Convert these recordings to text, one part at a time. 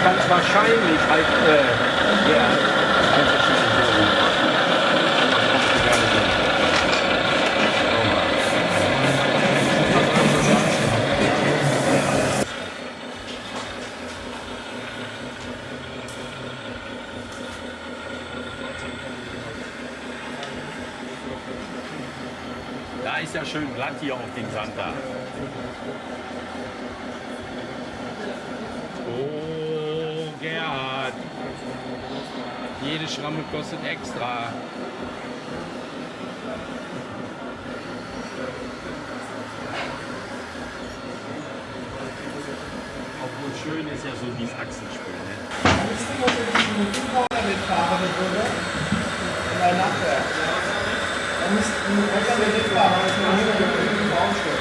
Ganz wahrscheinlich halt, ja, da ist ja schön glatt hier auf dem Sand da. Oh, Gerhard. Jede Schramme kostet extra. Obwohl schön ist ja so dieses Achsenspiel, ne? Da müsste ein LKW mitfahren, das ist eine hinter Baumstück.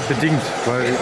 Bedingt, weil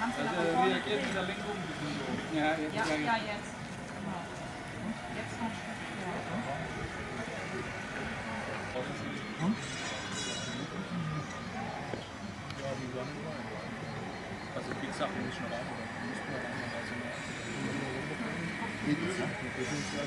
Kannst du nach vorne Reagiert mit der Lenkung ein bisschen so. Ja, ja, jetzt. Genau. Jetzt noch ein Stück vor. Ja, die Sachen rein. Also die Sachen müssen rein, oder müssen wir rein, also Geht es? Das ist ja